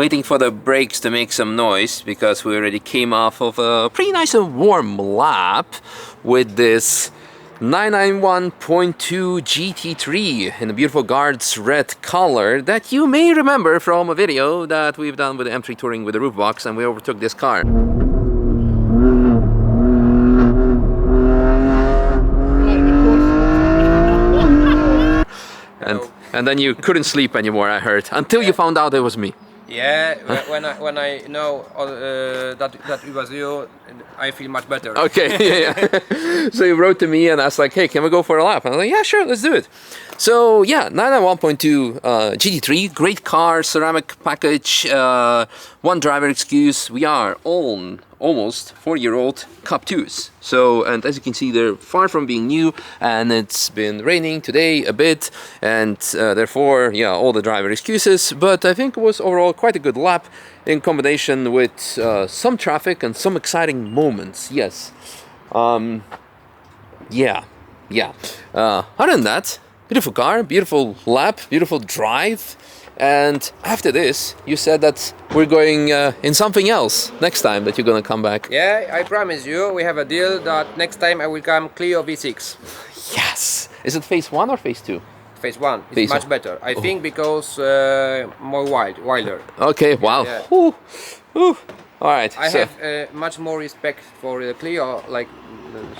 waiting for the brakes to make some noise because we already came off of a pretty nice and warm lap with this 991.2 GT3 in the beautiful Guards red color that you may remember from a video that we've done with the M3 Touring with the roof box, and we overtook this car. And then you couldn't sleep anymore, I heard, until you found out it was me. Yeah, when I know that it was you, I feel much better. Okay, yeah. So you wrote to me and asked like, hey, can we go for a lap? And I'm like, yeah, sure, let's do it. So yeah, 991.2 GT3, great car, ceramic package, one driver excuse. We are on almost 4-year-old Cup 2s. So, and as you can see, they're far from being new, and it's been raining today a bit, and therefore, yeah, all the driver excuses. But I think it was overall quite a good lap in combination with some traffic and some exciting moments. Yes. Yeah. Other than that, beautiful car, beautiful lap, beautiful drive. And after this, you said that we're going in something else next time that you're gonna come back. Yeah, I promise you, we have a deal that next time I will come Clio V6. Yes! Is it phase 1 or phase 2? Phase 1 is much better, I think, because more wilder. Okay, wow. Yeah. Ooh. All right. I have much more respect for the Clio, like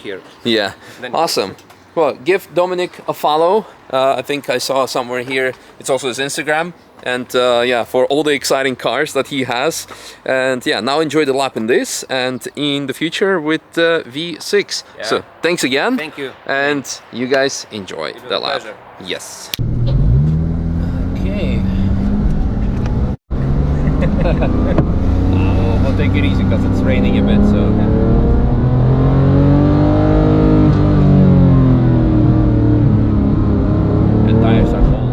here. Yeah, awesome. Well, give Dominic a follow. I think I saw somewhere here. It's also his Instagram. And yeah, for all the exciting cars that he has. And yeah, now enjoy the lap in this and in the future with V6. Yeah. So thanks again. Thank you. And you guys enjoy the lap. Pleasure. Yes. Okay. We'll take it easy because it's raining a bit. So. Tires are cold.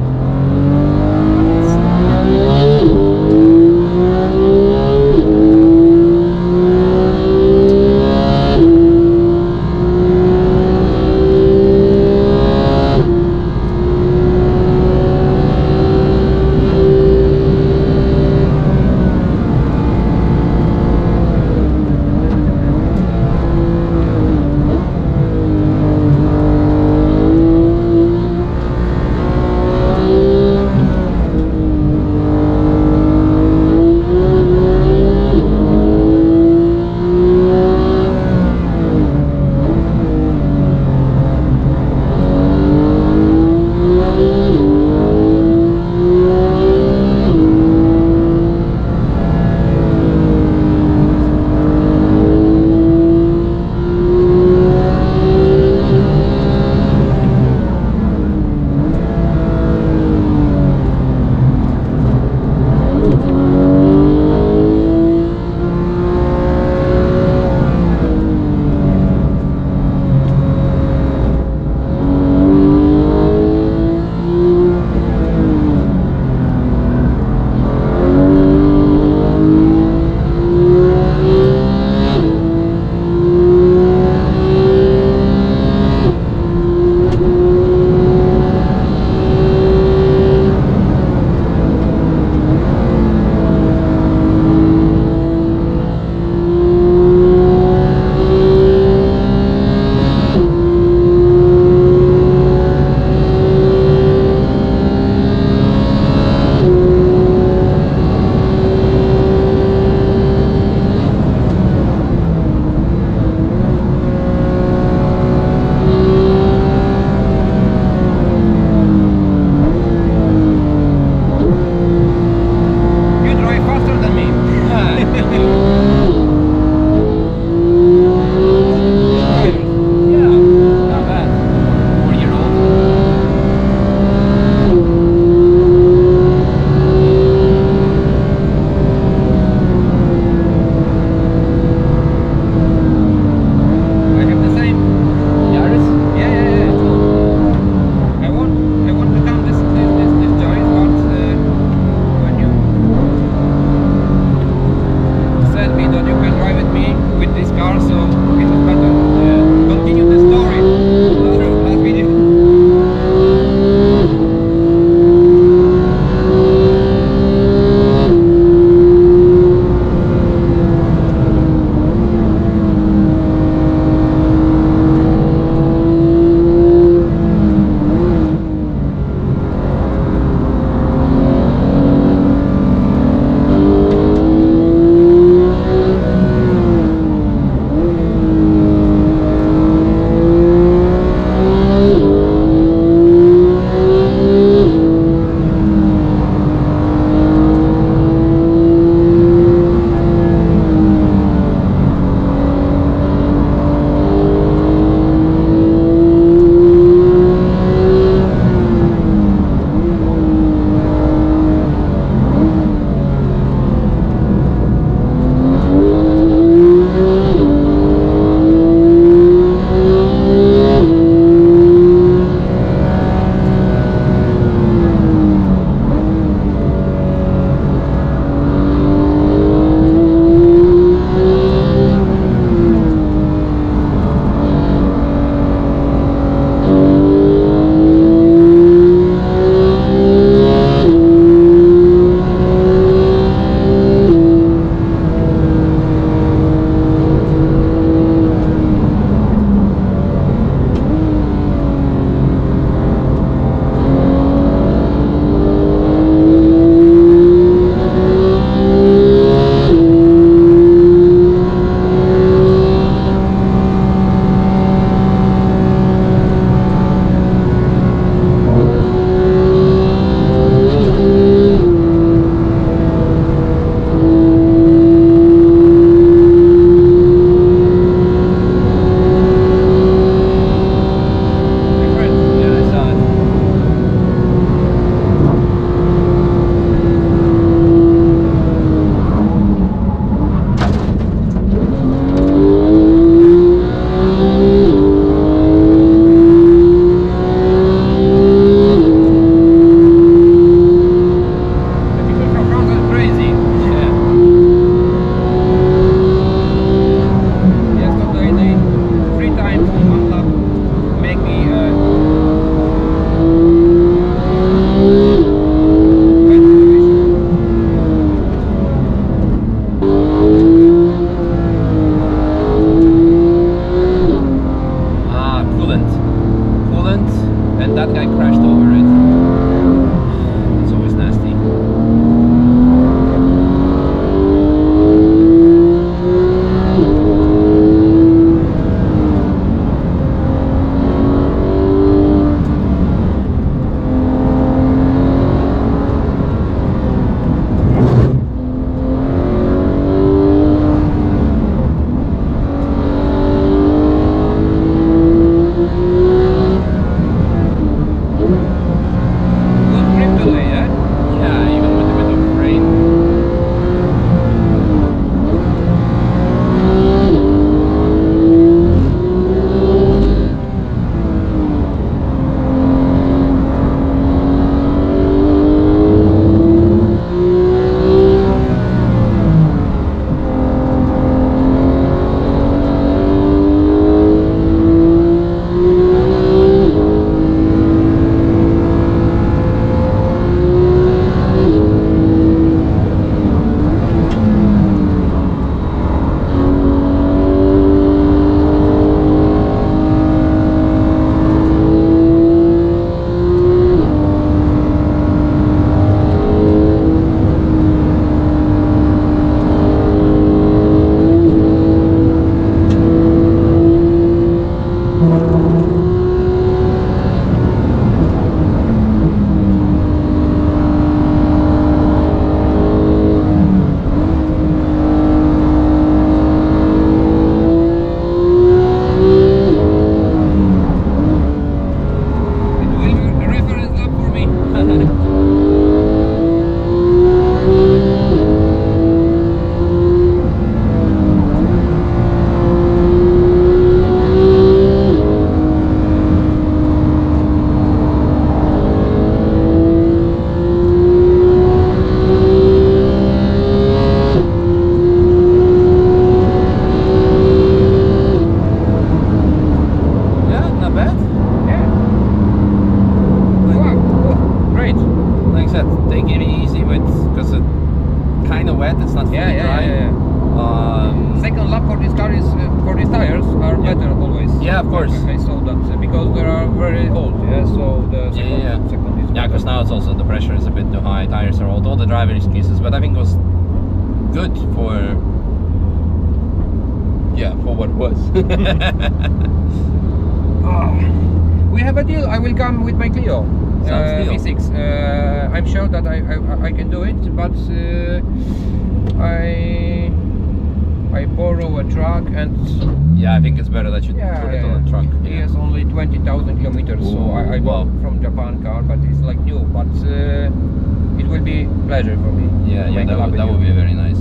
Yeah, of course. I saw that because they are very old. Yeah, so the second is Yeah, because now it's also the pressure is a bit too high, tires are old, all the driver excuses. But I think it was good for what it was. We have a deal. I will come with my Clio. Sounds deal. V6. I'm sure that I can do it, but I borrow a truck and Yeah, I think it's better that you put it on a truck. He has only 20,000 kilometers, so I bought from Japan car, but it's like new. But it will be pleasure for me. Yeah, that would be very nice.